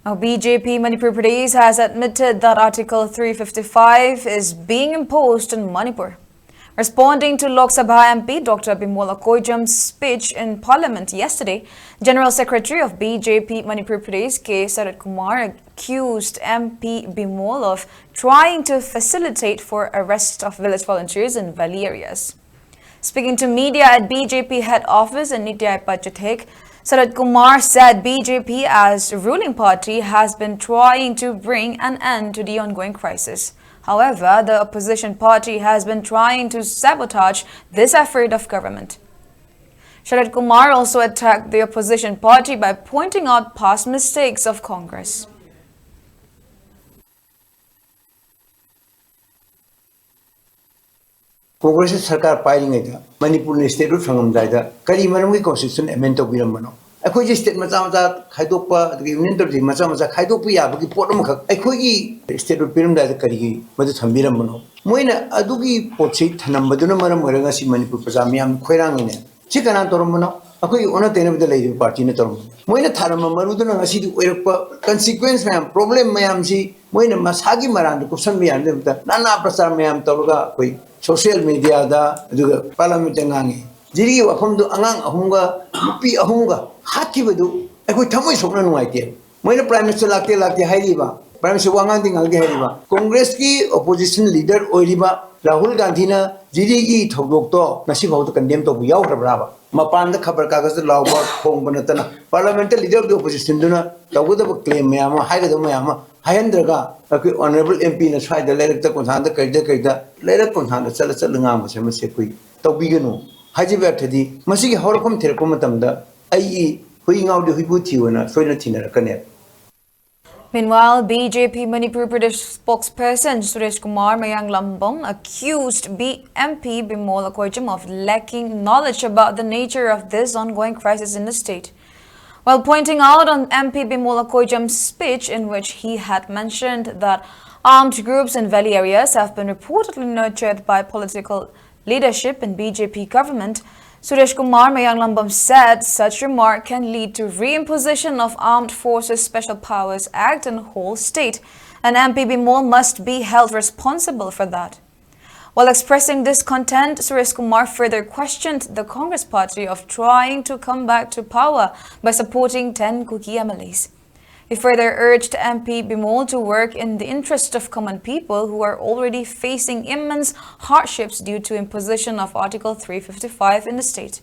Now, BJP Manipur Pradesh has admitted that Article 355 is being imposed in Manipur. Responding to Lok Sabha MP Dr. Bimola Koijam's speech in Parliament yesterday, General Secretary of BJP Manipur Pradesh K. Sarat Kumar accused MP Bimol of trying to facilitate for arrest of village volunteers in valley areas. Speaking to media at BJP head office in Nitya Pachathek, Sarat Kumar said BJP as ruling party has been trying to bring an end to the ongoing crisis. However, the opposition party has been trying to sabotage this effort of government. Sarat Kumar also attacked the opposition party by pointing out past mistakes of Congress. Congress सरकार पाइरिङैदा Manipur state root फंगमदाइदा करी मरमगी constitution amend तौबिरमबनो अखोइगी state मचा मचा खाइदोकपा अदगी union territory मचा मचा खाइदोकपा याबगी pot अमखक अखोइगी state root पिरमदाइदा करीगी मदु थंबिरमबनो Moina अदुगी पोटसि थनमबदुना मरम गरगा सि मणिपुर प्रजा मियाम खोइरांगिने सि कना तोरमबनो अखोइ ओना तेनबदा लेरि पार्टी ने तोरम मोइना थारम मरुदुना ngasi दु ओइरकपा consequence मैम प्रॉब्लम मैम सि मोइना मसागी मरान कुशन मियाम देबदा नाना प्रचार मैम तोरगा कोइ social media da juga parliament ngangi jiri wafam du angang ahunga mupi ahunga haki bedu ekoi thamoi sokna nuai te moina prime minister lakte hairi ba prime minister wangang ding alge hairi ba congress ki opposition leader oiri ba rahul gandhi na jiri gi thogdok to nasi bau to condemn to yaw rabra ba mapan da khabar kagas da law ba khong banatana parliament leader of the opposition duna tawda ba claim mayam haiga da mayam हायंद्रगा अखोई honourable MP न स्वाइदा लेरक त कोनथान the कइदा लेरक कोनथान the चल चल ngang मसे मसे कोई तौबिगनु हाजिबे अथदि मसिगी हरकम थेरको मतमदा आई हुई ngaudi हुई बुथिवना सोइना थिनरकने. Meanwhile, BJP Manipur Pradesh spokesperson Suresh Kumar Mayang Lambong accused MP Bimola Koijam of lacking knowledge about the nature of this ongoing crisis in the state. While pointing out on MP Bimola Koijam's speech in which he had mentioned that armed groups in valley areas have been reportedly nurtured by political leadership in BJP government, Suresh Kumar Mayang Lambam said such remark can lead to reimposition of Armed Forces Special Powers Act in whole state, and MP Bimol must be held responsible for that. While expressing discontent, Suresh Kumar further questioned the Congress party of trying to come back to power by supporting 10 Kuki MLAs. He further urged MP Bimol to work in the interest of common people who are already facing immense hardships due to imposition of Article 355 in the state.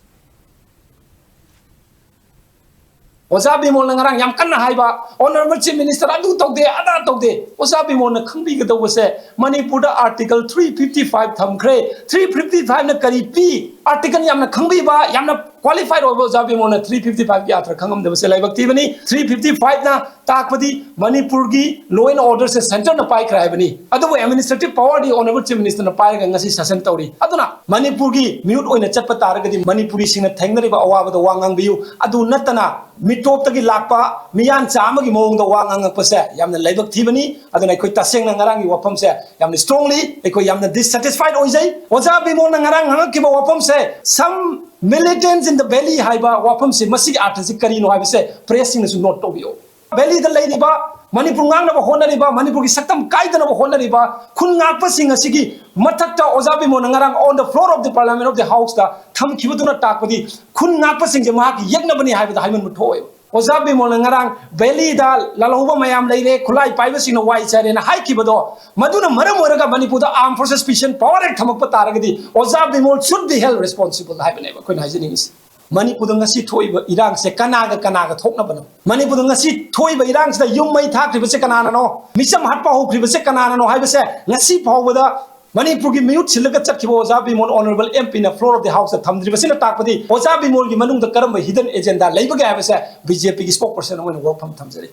Osa Bimol ngarang yam kanna haiba honorable chief minister adu tokde ada tokde Osa Bimol na khangbi ga do se Manipur da article 355 thamkre 355 na kari pi article yam na khangbi ba yam na qualified over Osa Bimol na 355 ya thra khangam de se laibak ti bani 355 na takpadi Manipur gi law and order se center na pai krai bani adu administrative power di honorable chief minister na pai ga ngasi session tawri aduna Manipur gi mute oina chatpa targa di Manipuri sing na thengnari ba awa ba wangang biu adu natana mitop tagi lakpa miyan chama gi mong da wangang pase yamna laibak thibani aduna koi taseng na ngarang gi wapam se yamna strongly koi yamna dissatisfied oijai Osa Bimol na ngarang hang ki ba wapam se some militants in the valley haiba wapam se masi artasi kari no haiba se pressing na su not to bio valley da lady ba Manipur ngang na ba honari ba Manipur gi saktam kaida na ba honari ba khun ngak pa sing asigi mathakta Osa Bimol na ngarang on the floor of the parliament of the house da tham khibuduna takpadi khun ngak pa sing je ma gi yekna bani haiba da haiman muthoi Osa Bimol na ngarang valley da laloba mayam leire khulai paiba sing na wai chare na hai kibado maduna maram oraga Manipur da armed forces special power act thamak pa taragadi Osa Bimol should be held responsible haiba ne ba khoi haijening is Manipur ngasi thoiba irang se kanaga thokna bano Manipur ngasi thoiba irang se yum mai thakri base kanana no misam hatpa hokri base kanana no haiba se ngasi phawada Manipur gi mute silaga chakhibo Osa Bimol honorable MP na floor of the house thamdri base na takpadi Osa Bimol gi manung da karam hidden agenda leiba ga haiba se BJP gi spokesperson when work from thamjari